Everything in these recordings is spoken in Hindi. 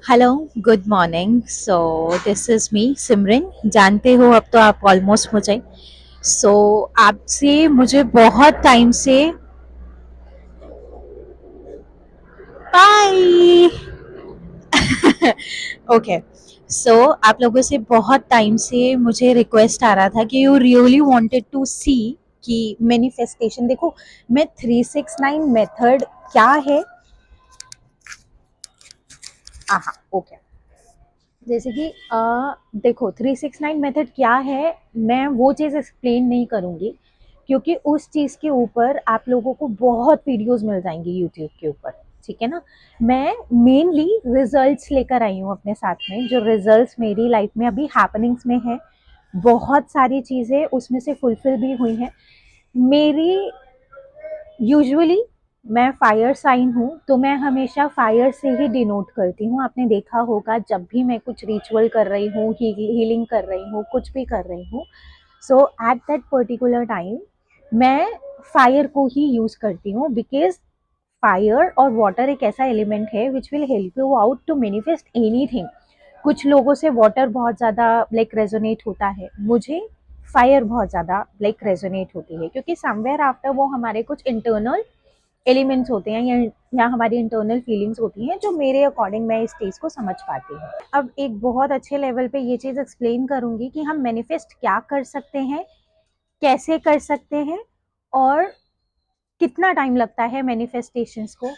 Hello, good morning. So this is me Simran. जानते हो अब तो आप ऑलमोस्ट मुझे। सो आपसे मुझे बहुत टाइम से बाय ओके। सो आप लोगों से बहुत टाइम से मुझे रिक्वेस्ट आ रहा था कि you really wanted to see कि मैनिफेस्टेशन देखो। मैं 369 मेथड क्या है। हाँ, ओके। जैसे कि देखो 369 मेथड क्या है, मैं वो चीज़ एक्सप्लेन नहीं करूँगी क्योंकि उस चीज़ के ऊपर आप लोगों को बहुत वीडियोस मिल जाएंगी यूट्यूब के ऊपर। ठीक है ना। मैं मेनली रिजल्ट्स लेकर आई हूँ अपने साथ में, जो रिजल्ट्स मेरी लाइफ में अभी हैपनिंग्स में है। बहुत सारी चीज़ें उसमें से फुलफिल भी हुई हैं मेरी। यूजुअली मैं फायर साइन हूँ, तो मैं हमेशा फायर से ही डिनोट करती हूँ। आपने देखा होगा जब भी मैं कुछ रिचुअल कर रही हूँ, हीलिंग कर रही हूँ, कुछ भी कर रही हूँ, सो एट दैट पर्टिकुलर टाइम मैं फायर को ही यूज करती हूँ। बिकॉज फायर और वाटर एक ऐसा एलिमेंट है which will help you out to manifest anything. कुछ लोगों से वाटर बहुत ज़्यादा लाइक रेजोनेट होता है, मुझे फायर बहुत ज़्यादा लाइक रेजोनेट होती है क्योंकि समवेयर आफ्टर वो हमारे कुछ इंटरनल एलिमेंट्स होते हैं या हमारी इंटरनल फीलिंग्स होती हैं जो मेरे अकॉर्डिंग मैं इस चीज़ को समझ पाती हूँ। अब एक बहुत अच्छे लेवल पे ये चीज़ एक्सप्लेन करूँगी कि हम मैनिफेस्ट क्या कर सकते हैं, कैसे कर सकते हैं, और कितना टाइम लगता है मैनिफेस्टेशंस को।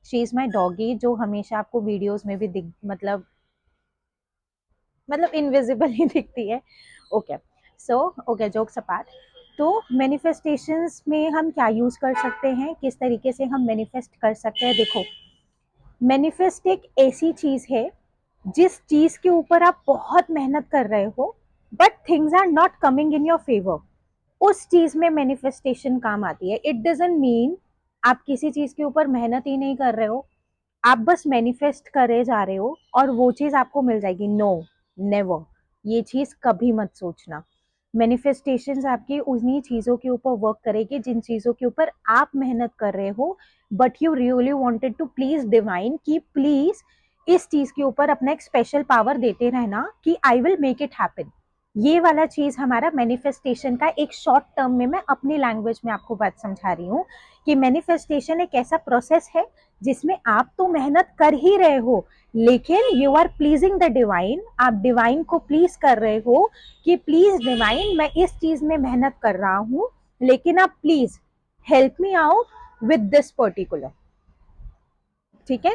शी इज़ माई डॉगी जो हमेशा आपको वीडियोस में भी दिख मतलब इनविजिबल ही दिखती है। Okay. So okay, jokes apart. तो मैनिफेस्टेशंस में हम क्या यूज कर सकते हैं, किस तरीके से हम मैनिफेस्ट कर सकते हैं। देखो, मैनिफेस्ट एक ऐसी चीज है जिस चीज के ऊपर आप बहुत मेहनत कर रहे हो but things are not coming in your favour, उस चीज में मैनिफेस्टेशन काम आती है। इट डजंट मीन आप किसी चीज के ऊपर मेहनत ही नहीं कर रहे हो, आप बस मैनिफेस्ट करे जा रहे हो और वो चीज आपको मिल जाएगी। No, never. ये चीज कभी मत सोचना। मैनिफेस्टेशंस आपकी उन्हीं चीजों के ऊपर वर्क करेगी जिन चीजों के ऊपर आप मेहनत कर रहे हो, but you really wanted to please divine कि प्लीज इस चीज के ऊपर अपना एक स्पेशल पावर देते रहना कि I will make it happen. ये वाला चीज हमारा मैनिफेस्टेशन का एक शॉर्ट टर्म में, मैं अपनी लैंग्वेज में आपको बात समझा रही हूँ कि मैनिफेस्टेशन एक ऐसा प्रोसेस है जिसमें आप तो मेहनत कर ही रहे हो लेकिन you are pleasing the divine. आप डिवाइन को प्लीज कर रहे हो कि प्लीज डिवाइन, मैं इस चीज में मेहनत कर रहा हूं लेकिन आप please help me out with this particular. ठीक है।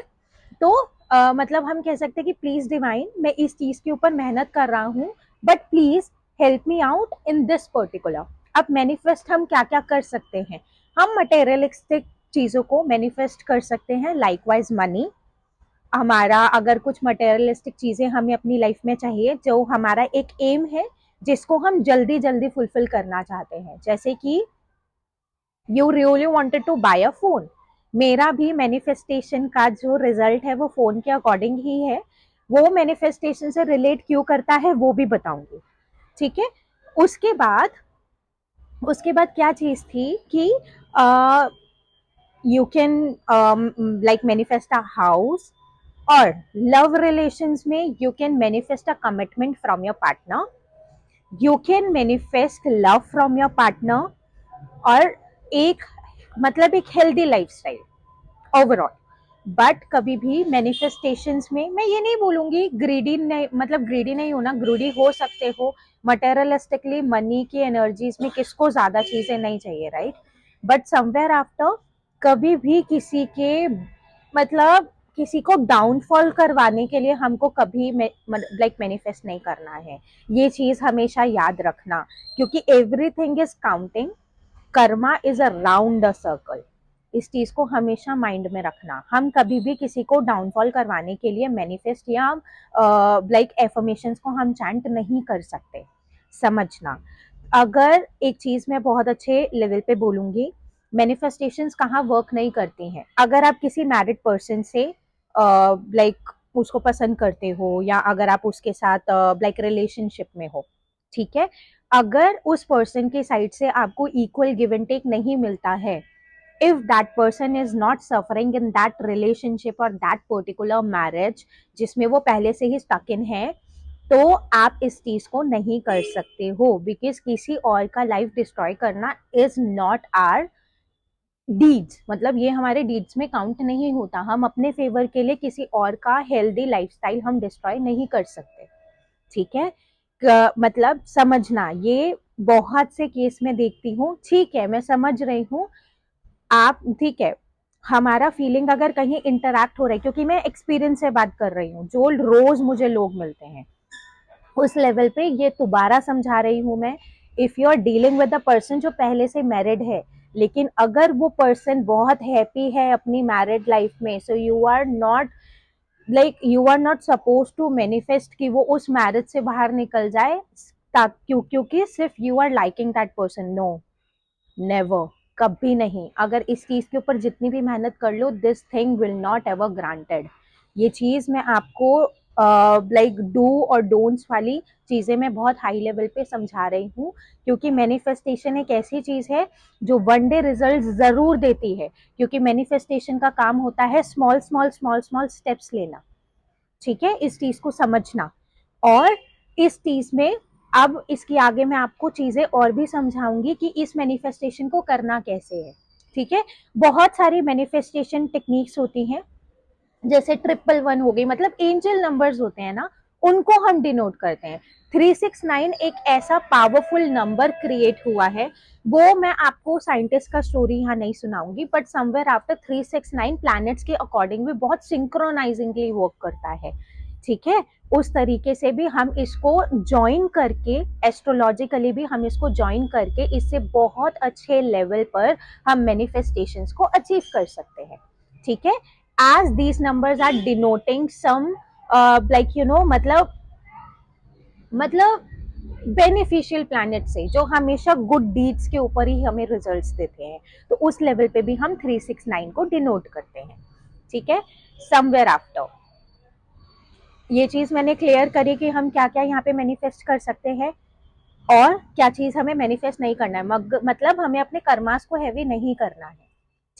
तो मतलब हम कह सकते हैं कि प्लीज डिवाइन, मैं इस चीज के ऊपर मेहनत कर रहा हूं but please help me out in this particular. अब मैनिफेस्ट हम क्या क्या कर सकते हैं। हम मटेरियलिस्टिक चीजों को मैनिफेस्ट कर सकते हैं, लाइकवाइज मनी। हमारा अगर कुछ मटेरियलिस्टिक चीजें हमें अपनी लाइफ में चाहिए, जो हमारा एक एम है जिसको हम जल्दी जल्दी फुलफिल करना चाहते हैं, जैसे कि you really wanted to buy a phone. मेरा भी मैनिफेस्टेशन का जो रिजल्ट है वो फोन के अकॉर्डिंग ही है। वो मैनिफेस्टेशन से रिलेट क्यों करता है वो भी बताऊंगी। ठीक है। उसके बाद उसके बाद क्या चीज थी कि you can like manifest a house, और लव रिलेशंस में you can manifest a commitment from your partner, you can manifest love from your partner, और एक मतलब एक हेल्दी लाइफस्टाइल ओवरऑल। बट कभी भी मैनिफेस्टेशंस में मैं ये नहीं बोलूंगी ग्रीडी नहीं, मतलब ग्रीडी नहीं होना, ग्रूडी हो सकते हो। मटेरियलिस्टिकली मनी की एनर्जीज में किसको ज्यादा चीजें नहीं चाहिए, राइट। बट समवेयर आफ्टर कभी भी किसी के मतलब किसी को डाउनफॉल करवाने के लिए हमको कभी लाइक मैनिफेस्ट नहीं करना है। ये चीज हमेशा याद रखना, क्योंकि everything is counting. Karma is around a circle. इस चीज को हमेशा माइंड में रखना। हम कभी भी किसी को डाउनफॉल करवाने के लिए मैनिफेस्ट या लाइक एफर्मेशंस को हम चैंट नहीं कर सकते, समझना। अगर एक चीज मैं बहुत अच्छे लेवल पे बोलूंगी, मैनिफेस्टेशंस कहाँ वर्क नहीं करती हैं। अगर आप किसी मैरिड पर्सन से लाइक उसको पसंद करते हो, या अगर आप उसके साथ लाइक रिलेशनशिप में हो, ठीक है। अगर उस पर्सन के साइड से आपको इक्वल गिव एंड टेक नहीं मिलता है, if that person is not suffering in that relationship or that particular marriage जिसमें वो पहले से ही stuck in है, तो आप इस चीज को नहीं कर सकते हो, बिकॉज किसी और का लाइफ डिस्ट्रॉय करना इज नॉट आर डीड्स, मतलब ये हमारे डीड्स में काउंट नहीं होता। हम अपने फेवर के लिए किसी और का हेल्दी लाइफस्टाइल हम डिस्ट्रॉय नहीं कर सकते, ठीक है। मतलब समझना, ये बहुत से केस में देखती हूँ, ठीक है मैं समझ रही हूँ आप, ठीक है, हमारा फीलिंग अगर कहीं इंटरैक्ट हो रहा है, क्योंकि मैं एक्सपीरियंस से बात कर रही हूँ, जो रोज मुझे लोग मिलते हैं उस लेवल पे ये दोबारा समझा रही हूँ मैं। If you are dealing with a person जो पहले से मैरिड है, लेकिन अगर वो पर्सन बहुत हैप्पी है अपनी मैरिड लाइफ में, so you are not like you are not suppose to manifest कि वो उस मैरिज से बाहर निकल जाए, क्योंकि सिर्फ you are liking that person, no, never, कभी नहीं। अगर इस चीज के ऊपर जितनी भी मेहनत कर लो, this thing will not ever granted. ये चीज मैं आपको लाइक डू और डोंट्स वाली चीजें मैं बहुत हाई लेवल पे समझा रही हूँ, क्योंकि मैनिफेस्टेशन एक ऐसी चीज है जो वन डे रिजल्ट जरूर देती है, क्योंकि मैनिफेस्टेशन का काम होता है small small small small steps लेना, ठीक है, इस चीज को समझना। और इस चीज में अब इसकी आगे मैं आपको चीजें और भी समझाऊंगी कि इस मैनिफेस्टेशन को करना कैसे है, ठीक है। बहुत सारी मैनिफेस्टेशन टेक्निक्स होती हैं, जैसे 111 हो गई, मतलब एंजल नंबर्स होते हैं ना, उनको हम डिनोट करते हैं। 369 एक ऐसा पावरफुल नंबर क्रिएट हुआ है, वो मैं आपको साइंटिस्ट का स्टोरी यहाँ नहीं सुनाऊंगी, बट समवेयर आफ्टर 369 प्लैनेट्स के अकॉर्डिंग भी बहुत सिंक्रोनाइजिंगली वर्क करता है, ठीक है। उस तरीके से भी हम इसको ज्वाइन करके, एस्ट्रोलॉजिकली भी हम इसको ज्वाइन करके, इससे बहुत अच्छे लेवल पर हम मैनिफेस्टेशंस को अचीव कर सकते हैं, ठीक है। as these numbers are denoting some like you know मतलब बेनिफिशियल प्लैनेट से जो हमेशा गुड डीड्स के ऊपर ही हमें रिजल्ट्स देते हैं, तो उस लेवल पे भी हम 369 को डिनोट करते हैं, ठीक है। समवेयर आफ्टर ये चीज मैंने क्लियर करी कि हम क्या क्या यहाँ पे मैनिफेस्ट कर सकते हैं और क्या चीज हमें मैनिफेस्ट नहीं करना है, मतलब हमें अपने कर्मास को हैवी नहीं करना है,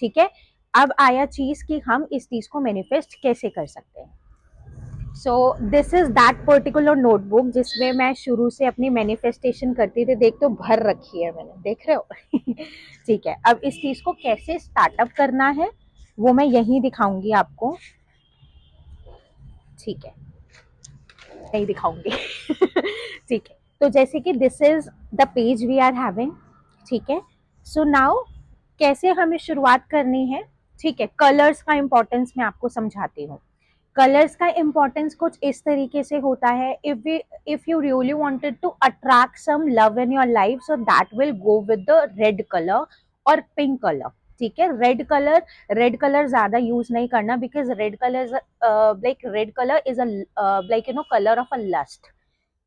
ठीक है। अब आया चीज कि हम इस चीज को मैनिफेस्ट कैसे कर सकते हैं। So this is that particular notebook जिसमें मैं शुरू से अपनी मैनिफेस्टेशन करती थी, देख तो भर रखी है मैंने, देख रहे हो ठीक है। अब इस चीज को कैसे स्टार्टअप करना है वो मैं यहीं दिखाऊंगी आपको, ठीक है, नहीं दिखाऊंगी ठीक है। तो जैसे कि this is the page we are having, ठीक है। सो नाउ कैसे हमें शुरुआत करनी है, ठीक है। कलर्स का इंपॉर्टेंस मैं आपको समझाती हूँ। कलर्स का इंपॉर्टेंस कुछ इस तरीके से होता है, if you really wanted to attract some love in your life, so that will go with the red colour और पिंक कलर, ठीक है। रेड कलर ज्यादा यूज नहीं करना, because red colour red colour is like you know colour of a lust.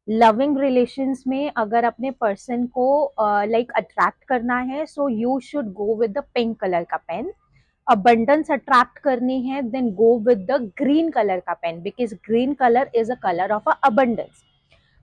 Loving relations में अगर अपने पर्सन को लाइक अट्रैक्ट करना है, so you should go with the pink colour का पेन। अबंडेंस अट्रैक्ट करनी है, then go with the green colour का pen, because green colour is a colour of abundance.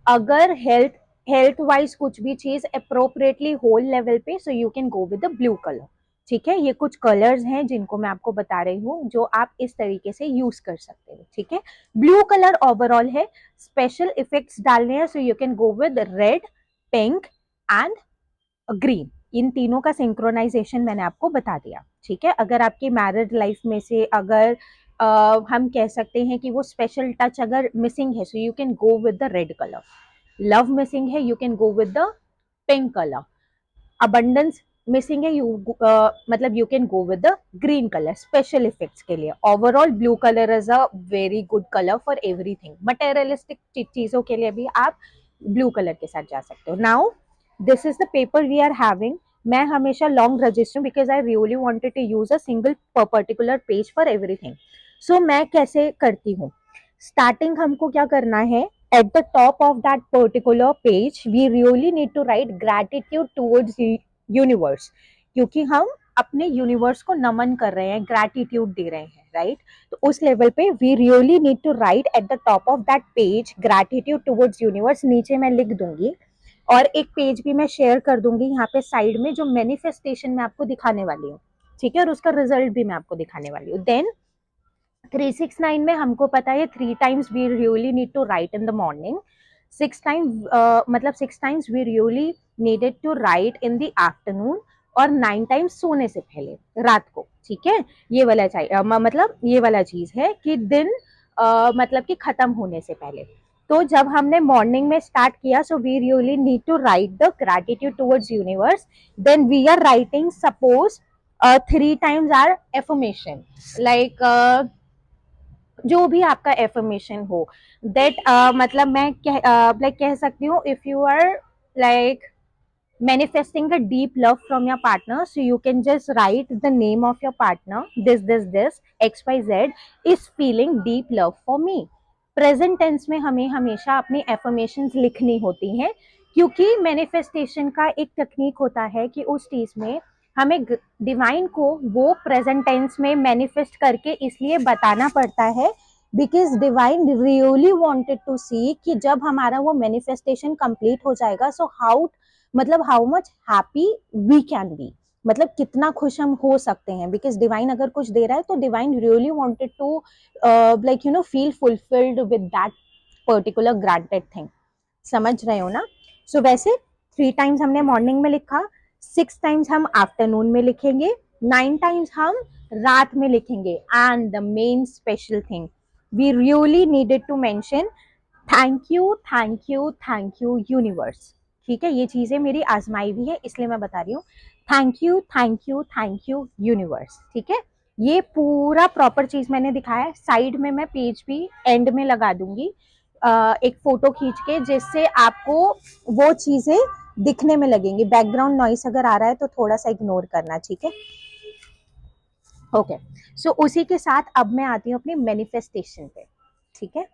अगर हेल्थ वाइज कुछ भी चीज अप्रोप्रिएटली होल लेवल पे, so you can go with the blue colour, ठीक है। ये कुछ कलर्स हैं जिनको मैं आपको बता रही हूँ जो आप इस तरीके से यूज कर सकते हो, ठीक है। ब्लू कलर ओवरऑल है, स्पेशल इफेक्ट्स डालने हैं, so you can go with red, pink and green. इन तीनों का सिंक्रोनाइजेशन मैंने आपको बता दिया, ठीक है। अगर आपकी मैरिड लाइफ में से अगर हम कह सकते हैं कि वो स्पेशल टच अगर मिसिंग है, so you can go with the red colour. Love missing है, you can go with the pink colour. Abundance missing है, मतलब you can go with the green colour special effects के लिए। Overall blue colour is a very good colour for everything, materialistic चीजों के लिए भी आप ब्लू कलर के साथ जा सकते हो। Now this is the paper we are having. मैं हमेशा long register, because I really wanted to use a single particular page for everything. So मैं कैसे करती हूँ, स्टार्टिंग हमको क्या करना है, at the top of that particular page we really need to write gratitude towards the universe, क्योंकि हम अपने यूनिवर्स को नमन कर रहे हैं, ग्रैटिट्यूड दे रहे हैं, राइट। तो उस लेवल पे we really need to write at the top of that page gratitude towards universe. नीचे मैं लिख दूंगी और एक पेज भी मैं शेयर कर दूंगी यहाँ पे साइड में, जो मैनिफेस्टेशन मैं आपको दिखाने वाली हूँ, ठीक है, और उसका रिजल्ट भी मैं आपको दिखाने वाली हूँ। देन 369 में हमको पता है 3 times we really need to write in the morning, 6 times मतलब 6 times we really needed to write in the afternoon, और 9 times सोने से पहले रात को। ठीक है, ये वाला चाहिए मतलब ये वाला चीज है कि दिन मतलब कि खत्म होने से पहले। तो जब हमने मॉर्निंग में स्टार्ट किया, so we really need to write the gratitude towards universe, then we are writing suppose 3 times our affirmation, like जो भी आपका एफर्मेशन हो, दैट मतलब मैं कह सकती हूँ, if you are like manifesting a deep love from your partner, so you can just write the name of your partner, this xyz is feeling deep love for me। Present tense में हमें हमेशा अपनी एफर्मेशंस लिखनी होती हैं, क्योंकि मैनिफेस्टेशन का एक टेक्निक होता है कि उस चीज में हमें डिवाइन को वो प्रेजेंट टेंस में मैनिफेस्ट करके इसलिए बताना पड़ता है, because divine really wanted to see कि जब हमारा वो मैनिफेस्टेशन कंप्लीट हो जाएगा, so how much happy we can be, मतलब कितना खुश हम हो सकते हैं। बिकॉज डिवाइन अगर कुछ दे रहा है तो divine really wanted to feel fulfilled with that particular granted thing. समझ रहे हो ना? सो वैसे 3 times हमने मॉर्निंग में लिखा, 6 times हम आफ्टरनून में लिखेंगे, 9 times हम रात में लिखेंगे। And the main special thing we really needed to mention, thank you universe. ठीक है, ये चीजें मेरी आजमाई भी है, इसलिए मैं बता रही हूँ। Thank you universe. ठीक है, ये पूरा प्रॉपर चीज मैंने दिखाया है। साइड में मैं पेज भी एंड में लगा दूंगी एक फोटो खींच के, जिससे आपको वो चीजें दिखने में लगेंगी। बैकग्राउंड नॉइस अगर आ रहा है तो थोड़ा सा इग्नोर करना, ठीक है? ओके, सो उसी के साथ अब मैं आती हूँ अपनी मैनिफेस्टेशन पे। ठीक है,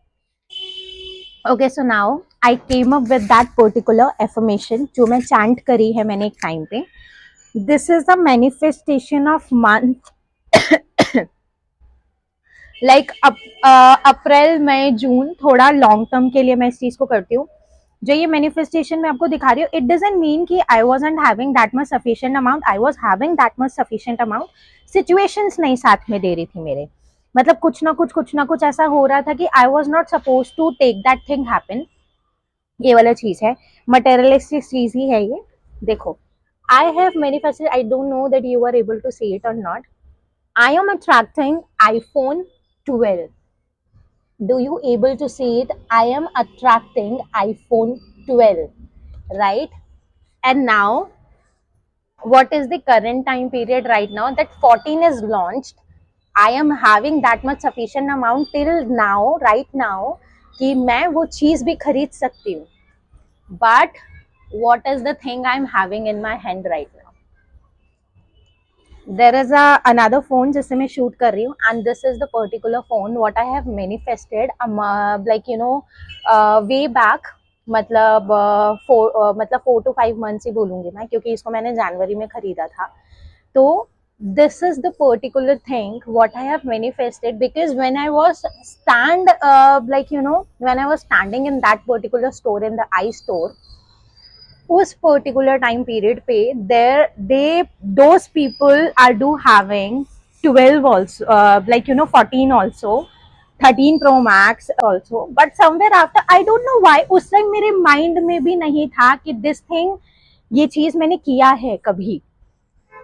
okay, so now I came up with that particular affirmation जो मैं चैंट करी है मैंने एक टाइम पे। This is the manifestation of month, like April May June, थोड़ा लॉन्ग टर्म के लिए मैं इस चीज को करती हूँ। जो ये मैनिफेस्टेशन मैं आपको दिखा रही हूँ, इट डजंट मीन कि I wasn't having that much sufficient amount, I was having that much sufficient amount. Situations नहीं साथ में दे रही थी मेरे, मतलब कुछ ना कुछ ऐसा हो रहा था कि I was not suppose to take that thing happen. ये वाला चीज है, मटेरियलिस्टिक चीज ही है ये। देखो, I have manifested, I don't know that you are able to see it और not. I am attracting iPhone 12. Do you able to see it? I am attracting iPhone 12, right? And now, what is the current time period right now? That 14 is launched. I am having that much sufficient amount till now, right now, कि मैं वो चीज भी खरीद सकती हूँ। But what is the thing I am having in my hand right now? There is another phone जिससे मैं shoot कर रही हूँ, and this is the particular phone what I have manifested like you know way back, मतलब 4 to 5 months ही बोलूँगी मैं, क्योंकि इसको मैंने जनवरी में खरीदा था। तो this is the particular thing what I have manifested, because when I was when I was standing in that particular store, in the iStore, उस पर्टिकुलर टाइम पीरियड पे those people are do having 12 also, 14 also, 13 Pro Max also, but somewhere after I don't know why उस टाइम मेरे माइंड में भी नहीं था कि दिस थिंग, ये चीज मैंने किया है कभी।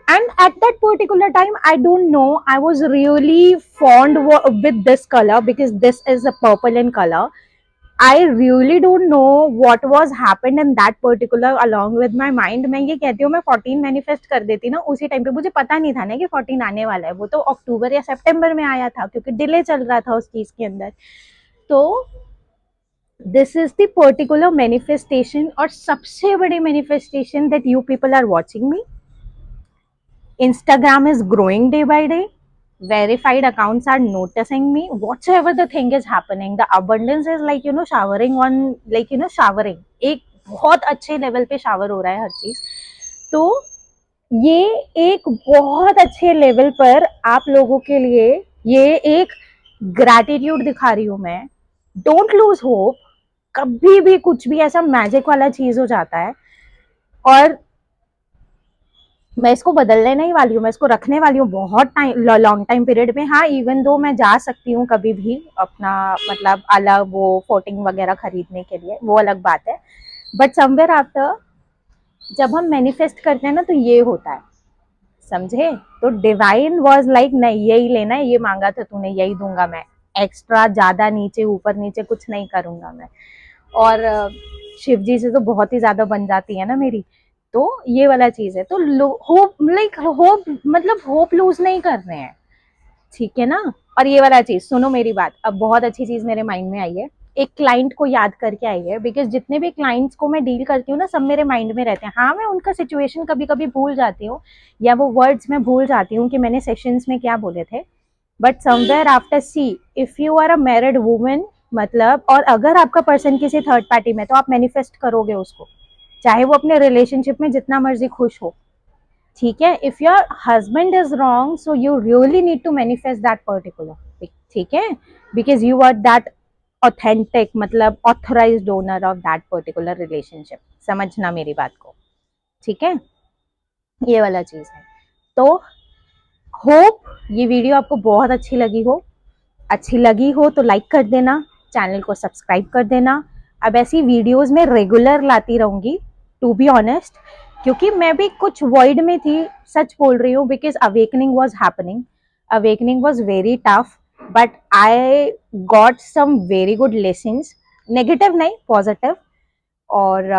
And at that particular time, I don't know, I was really fond with this color, because this is a purple in color. I really don't know what was happened in that particular along with my mind। मैं ये कहती हूँ मैं 14 मैनिफेस्ट कर देती ना उसी टाइम पे, मुझे पता नहीं था ना कि 14 आने वाला है, वो तो अक्टूबर या सितंबर में आया था, क्योंकि डिले चल रहा था उस चीज के अंदर। तो this is the particular manifestation, और सबसे बड़ी manifestation that you people are watching me. Instagram is growing day by day. Verified accounts are noticing me. Whatsoever the thing is happening, the abundance is showering on, showering. एक बहुत अच्छे लेवल पे शावर हो रहा है हर चीज। तो ये एक बहुत अच्छे लेवल पर आप लोगों के लिए ये एक ग्रैटिट्यूड दिखा रही हूँ मैं। Don't lose hope. कभी भी कुछ भी ऐसा मैजिक वाला चीज हो जाता है, और मैं इसको बदलने नहीं वाली हूँ, मैं इसको रखने वाली हूँ बहुत टाइम, लॉन्ग टाइम पीरियड में। हाँ, इवन दो मैं जा सकती हूँ कभी भी अपना मतलब अलग वो फोटिंग वगैरह खरीदने के लिए, वो अलग बात है। बट समवेयर आफ्टर जब हम मैनिफेस्ट करते हैं ना, तो ये होता है, समझे? तो डिवाइन वॉज लाइक नहीं, यही लेना है, ये मांगा था तूने, यही दूंगा मैं, एक्स्ट्रा ज्यादा नीचे ऊपर नीचे कुछ नहीं करूंगा मैं। और शिव जी से तो बहुत ही ज्यादा बन जाती है ना मेरी, तो ये वाला चीज है। तो होप लाइक होप मतलब होप लूज नहीं कर रहे हैं, ठीक है ना। और ये वाला चीज सुनो मेरी बात, अब बहुत अच्छी चीज मेरे माइंड में आई है, एक क्लाइंट को याद करके आई है, बिकॉज जितने भी क्लाइंट्स को मैं डील करती हूँ ना, सब मेरे माइंड में रहते हैं। हाँ, मैं उनका सिचुएशन कभी कभी भूल जाती हूँ, या वो वर्ड्स में भूल जाती हूँ कि मैंने सेशंस में क्या बोले थे। But somewhere after see, if you are a married women, मतलब और अगर आपका पर्सन किसी थर्ड पार्टी में, तो आप मैनिफेस्ट करोगे उसको, चाहे वो अपने रिलेशनशिप में जितना मर्जी खुश हो, ठीक है। If your husband is wrong, so you really need to manifest that particular, ठीक है, because you are that authentic मतलब authorised owner of that particular relationship. समझना मेरी बात को, ठीक है, ये वाला चीज है। तो होप ये वीडियो आपको बहुत अच्छी लगी हो तो लाइक कर देना, चैनल को सब्सक्राइब कर देना। अब ऐसी वीडियोस में रेगुलर लाती रहूंगी, टू बी ऑनेस्ट, क्योंकि मैं भी कुछ वॉइड में थी, सच बोल रही हूँ, because awakening was happening, awakening was very tough, but I got some very good lessons, negative नहीं पॉजिटिव। और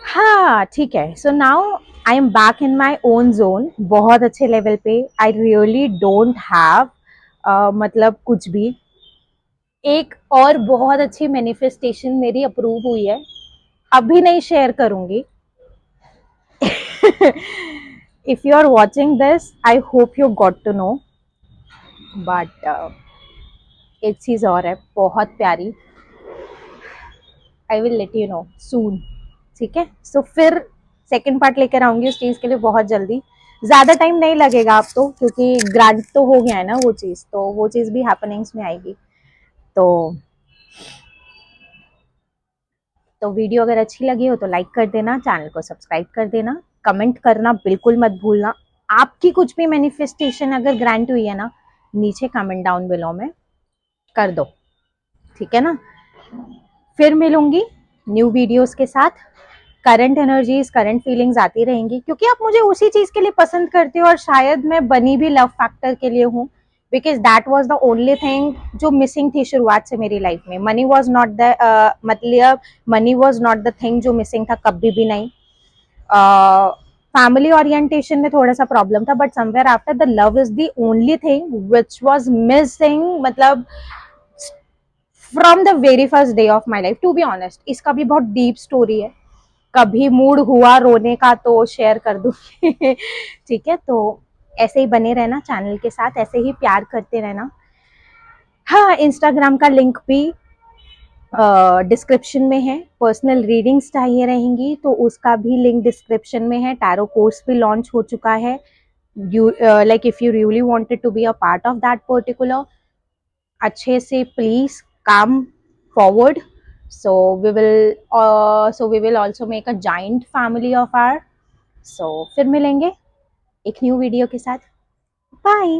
हाँ ठीक है, so now I am back in my own zone, बहुत अच्छे लेवल पे। आई रियली डोंट हैव मतलब कुछ भी। एक और बहुत अच्छी मैनिफेस्टेशन मेरी अप्रूव हुई है, अभी नहीं शेयर करूंगी। If you are watching this, I hope you got to know, but एक चीज और है बहुत प्यारी, I will let you know soon, ठीक है। सो फिर सेकेंड पार्ट लेकर आऊंगी उस चीज के लिए बहुत जल्दी, ज्यादा टाइम नहीं लगेगा आप तो, क्योंकि ग्रांट तो हो गया है ना वो चीज, तो वो चीज भी हैपनिंग्स में आएगी। तो वीडियो अगर अच्छी लगी हो तो लाइक कर देना, चैनल को सब्सक्राइब कर देना, कमेंट करना बिल्कुल मत भूलना। आपकी कुछ भी मैनिफेस्टेशन अगर ग्रांट हुई है ना, नीचे कमेंट डाउन बिलो में कर दो, ठीक है ना। फिर मिलूंगी न्यू वीडियोस के साथ, करंट एनर्जीज करंट फीलिंग्स आती रहेंगी, क्योंकि आप मुझे उसी चीज के लिए पसंद करते हो, और शायद मैं बनी भी लव फैक्टर के लिए हूँ, because that was the only thing जो मिसिंग थी शुरुआत से मेरी लाइफ में। मनी वॉज नॉट द मतलब money was not the thing जो मिसिंग था, कभी भी नहीं। फैमिली ओरिएंटेशन में थोड़ा सा प्रॉब्लम था, but somewhere after the love is the only thing which was missing, मतलब from the very first day of my life, to be honest. इसका भी बहुत डीप स्टोरी है, कभी मूड हुआ रोने का तो शेयर कर दूंगी। ठीक है, तो ऐसे ही बने रहना चैनल के साथ, ऐसे ही प्यार करते रहना। हाँ, इंस्टाग्राम का लिंक भी डिस्क्रिप्शन में है, पर्सनल रीडिंग्स चाहिए रहेंगी तो उसका भी लिंक डिस्क्रिप्शन में है। टैरो कोर्स भी लॉन्च हो चुका है, you like if you really wanted to be a part of that particular, अच्छे से प्लीज काम forward, so we will also make a giant family of our, so फिर मिलेंगे एक न्यू वीडियो के साथ, बाय।